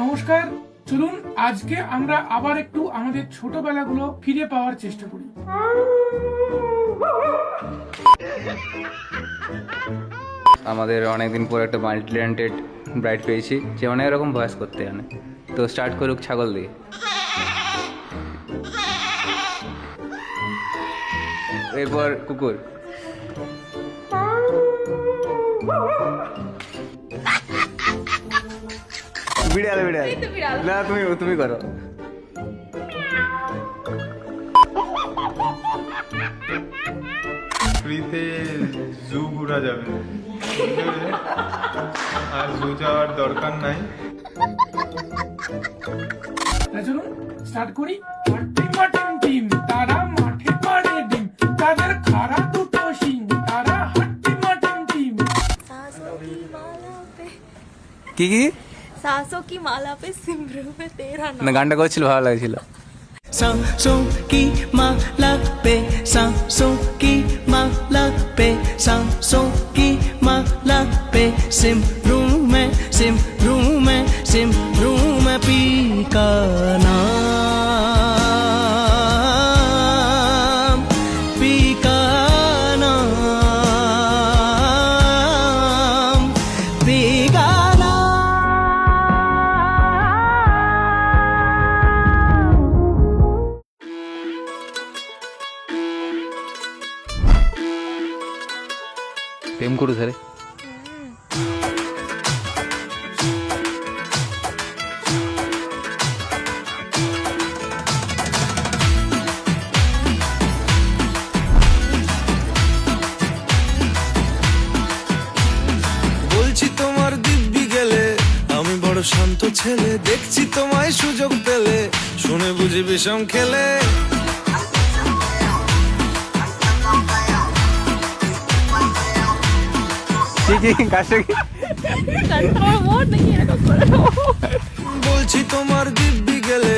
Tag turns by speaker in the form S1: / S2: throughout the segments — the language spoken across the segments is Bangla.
S1: নমস্কার, চলুন আজকে আমরা আবার একটু আমাদের ছোটবেলাগুলো ফিরে পাওয়ার চেষ্টা করি।
S2: আমাদের অনেকদিন পর একটা মাল্টি ট্যালেন্টেড ব্রাইড পেয়েছি যে অনেক রকম ভয়েস করতে জানে। তো স্টার্ট করুক ছাগল দিয়ে। এরপর কুকুর, বিড়াল বিড়াল না তুমি করো।
S3: ফ্রিতে জু ঘোরা যাবে, আর জু যাওয়ার দরকার নাই।
S1: চলুন স্টার্ট করি। টিম তারা মাঠে পাড়ে ডিম, তাদের খাড়া দুটো শিং, তারা টিম।
S2: কি কি
S4: सांसों की माला पे सिमरू में तेरा
S2: না
S4: नाम।
S2: গানটা করছিল, ভালো লাগছিল।
S5: सांसों की माला पे, सांसों की माला पे, सांसों की माला पे सिमरू में पी का नाम, पी का नाम, पी का
S2: প্রেম করু স্যারে।
S5: বলছি তোমার দিব্যি গেলে আমি বড় শান্ত ছেলে, দেখছি তোমায় সুযোগ পেলে শুনে বুঝি বিষম খেলে।
S2: কি কাজটা কি?
S4: कंट्रोल मोड नहीं है करो।
S5: বলছি তোমার দিব্যি গেলে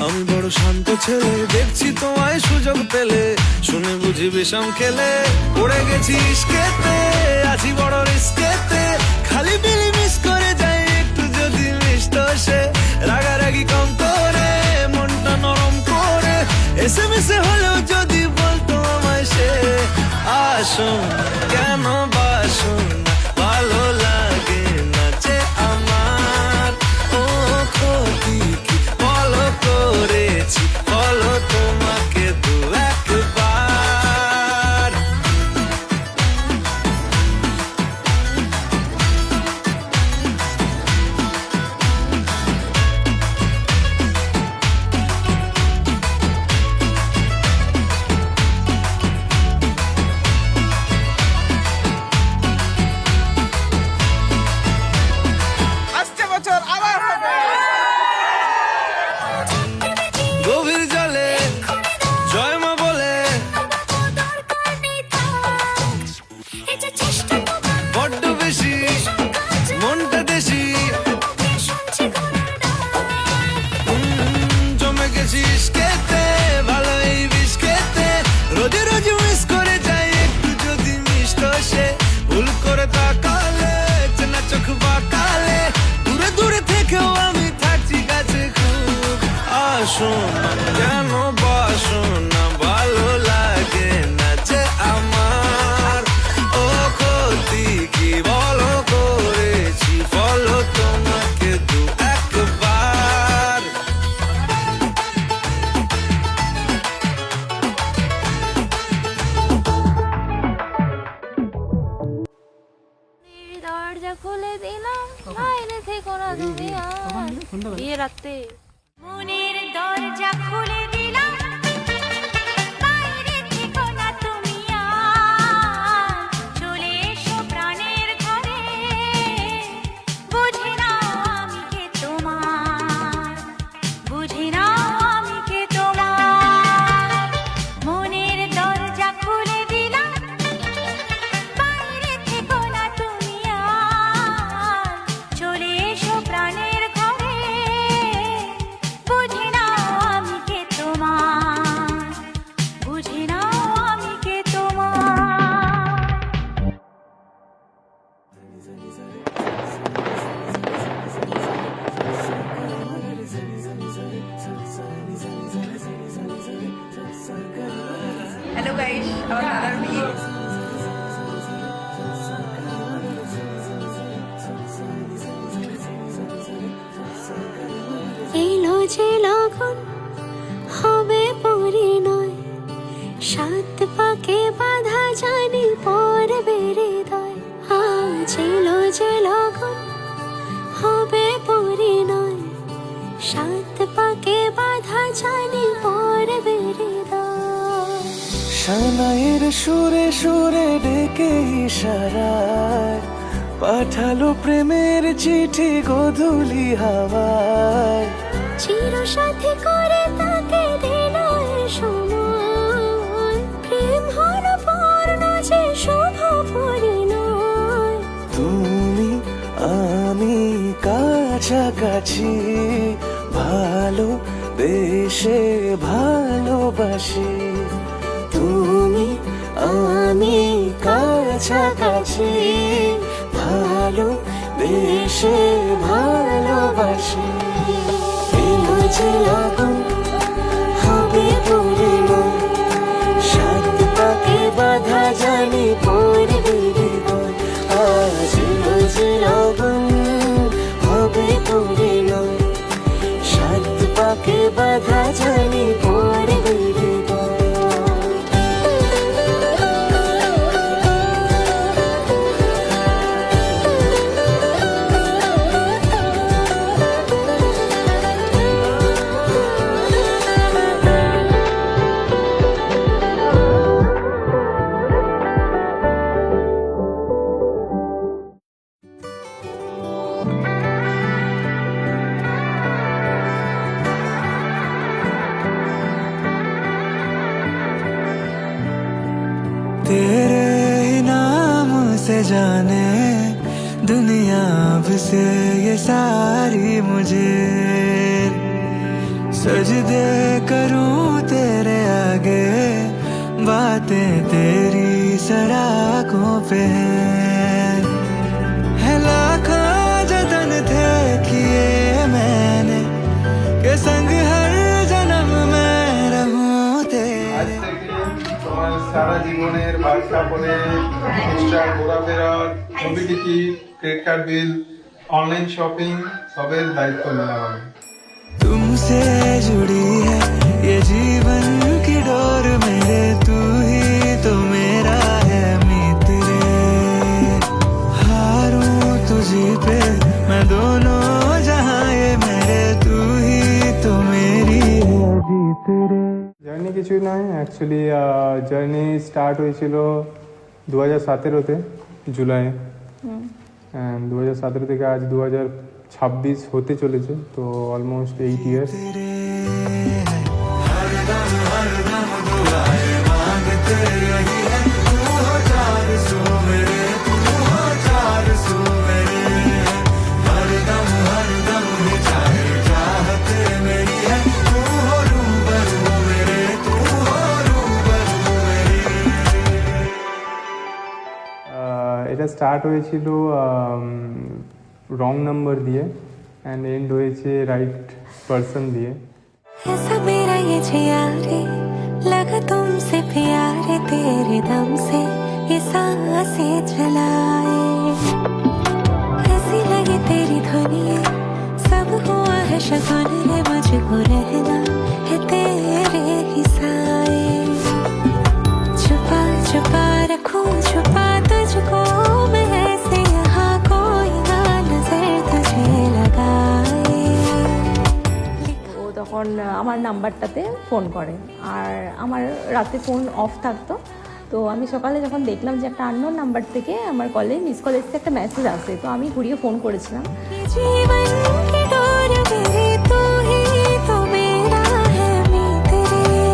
S5: আমি বড় শান্ত ছেলে, দেখছি তোমায় সুযোগ পেলে শুনে বুঝি বিষম খেলে। পড়ে গেছি ইস্কেতে, আছি বড় রিস্কেতে, খালি বিলি মিস করে যাই একটু যদি মিষ্ট সে। রাগারাগি কম করে মনটা নরম করে এসএমএসে হলেও যদি বলতো আমায় সে। আসুন কেন বাসুন ভালো লাগে না যে আমার, ও ক্ষতি কি বলো করেছি বলো তোমাকে দু একবার। গভীর জলে জয় মা বলে বড্ড বেশি মনটা দেশি, জমে গেছি ইস্কেতে ভালো এই বিস্কেতে, রোজে রোজ মিস করে যাই একটু যদি মিষ্ট সে। ভুল করে তাকালে চেনা চোখ বাকালে, দূরে দূরে থেকেও আমি থাকছি কাছে খুব। আসুন কেন বাসুন না ভালো লাগে না যে আমার, ও ক্ষতি কি বলো করেছি বলো তোমাকে দু একবার।
S4: দরজা খুলে দিলাম, বাইরে থেকে না তুমি আর বিয়ে রাতে। মনের দরজা খুলে দিলাম, বাইরে থেকে না তুমি আর চলে এসো প্রাণের ঘরে। বুঝি না আমি কে তোমার, বুঝি না আমি কে তোমার। মনের দরজা খুলে দিলাম, বাইরে থেকে না তুমি আর চলে এসো প্রাণের ঘরে। বুঝি না আমি কে তোমার। যে লগন হবে পরিণয়, সাত পাকে বাধা জানি পড়বে হৃদয়। আজ এলো যে লগন হবে পরিণয়, সাত পাকে বাধা জানি পড়বে হৃদয়।
S5: সানাইয়ের সুরে সুরে ডেকে ইশারায় পাঠালো প্রেমের চিঠি গোধূলি হাওয়ায়।
S4: চির সাথী করে তাকে দিল এ সময়, প্রেম হলো পূর্ণ যে শুভ পরিণয়।
S5: তুমি আমি কাছাকাছি, ভালো দেশে ভালোবাসি।
S4: তুমি আমি কাছাকাছি,
S5: ভালো দেশে ভালোবাসি।
S4: এলো যে লগন হবে পরিণয়,
S5: সাত পাকে বাধা জানি পড়বে হৃদয়। আজ এলো যে লগন হবে পরিণয়, সাত পাকে বাধা জানি পড়বে হৃদয়। तेरे ही नाम से जाने दुनिया अब से ये सारी, मुझे सजदे करूं तेरे आगे, बातें तेरी सराखों पे है लाखों जतन थे किए मैंने, के संग हर जन्म में रहूं तेरे।
S3: আজ থেকে তোমার সারা জীবনের বাস কাপড়ে এক্সট্রা ঘোরাফেরা, ছবি টিকিট, ক্রেডিট কার্ড বিল, অনলাইন শপিং সবের দায়িত্ব নিলাম আমি।
S5: तुमसे जुड़ी है ये जीवन की डोर मेरे, तू ही तो मेरा है मित्र रे। हारूं तुझी पे मैं दोनों जहां, ये मेरे तू ही तो मेरी है जीत रे।
S3: জার্নি কিছুই নয়, অ্যাকচুয়ালি জার্নি স্টার্ট হয়েছিল 2017-তে জুলাই, 2017 থেকে আজ 2026 হতে চলেছে, তো অলমোস্ট 8 ইয়ার্স। এটা স্টার্ট হয়েছিল রং নাম্বার দিয়ে অ্যান্ড এন্ড হয়েছে রাইট পারসন দিয়ে।
S4: ऐसा मेरा ये जियारे लगा तुमसे प्यारे, तेरे दम से ये सांसें चलाए, ऐसी लगी तेरी धुनिया सब हुआ है शगुन रे, मुझको रहना है तेरे ही साए। छुपा छुपा रखूं छुपा तुझको मैं, ऐसे यहाँ कोई ना नजर तुझे लगाए।
S6: ও তখন আমার নাম্বারটাতে ফোন করে, আর আমার রাতে ফোন অফ থাকতো। তো আমি সকালে যখন দেখলাম যে একটা আননোন নাম্বার থেকে আমার কলে মিস কল এসে একটা মেসেজ আসে, তো আমি ঘুরিয়ে ফোন করেছিলাম।
S4: जीवन की डोर मेरे, तू ही तो मेरा है मित्र रे।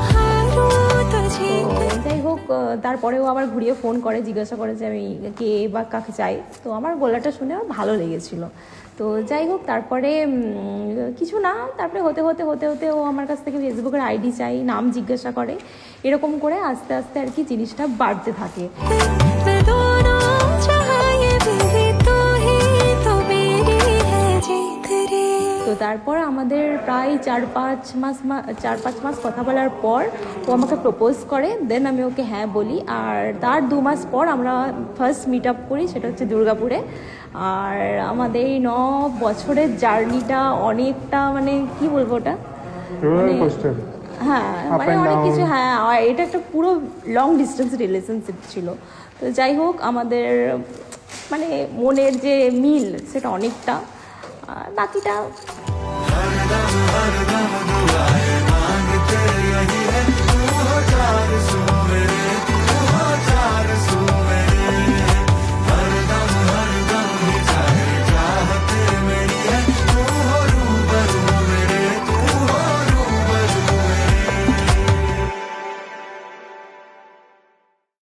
S4: हारूं तुझे
S6: তো যাই হোক, তারপরেও আবার ঘুরিয়ে ফোন করে, জিজ্ঞাসা করে যে আমি কে বা কাকে চাই। তো আমার গলাটা শুনে আমার ভালো লেগেছিল। তো যাই হোক, তারপরে কিছু না, তারপরে হতে হতে হতে হতে ও আমার কাছ থেকে ফেসবুকের আইডি চাই, নাম জিজ্ঞাসা করে, এরকম করে আস্তে আস্তে আর কি জিনিসটা বাড়তে থাকে।
S4: मैं दोनों जहां, ये मेरे तू ही तो मेरी है जीत रे।
S6: তো তারপর আমাদের প্রায় 4-5 মাস কথা বলার পর ও আমাকে প্রপোজ করে, দেন আমি ওকে হ্যাঁ বলি। আর তার 2 মাস পর আমরা ফার্স্ট মিট আপ করি, সেটা হচ্ছে দুর্গাপুরে। আর আমাদের এই 9 বছরের জার্নিটা অনেকটা মানে কি বলবো ওটা হ্যাঁ মানে অনেক কিছু, হ্যাঁ আর এটা একটা পুরো লং ডিস্টেন্স রিলেশনশিপ ছিল। তো যাই হোক আমাদের মানে মনের যে মিল সেটা অনেকটা, আর বাকিটা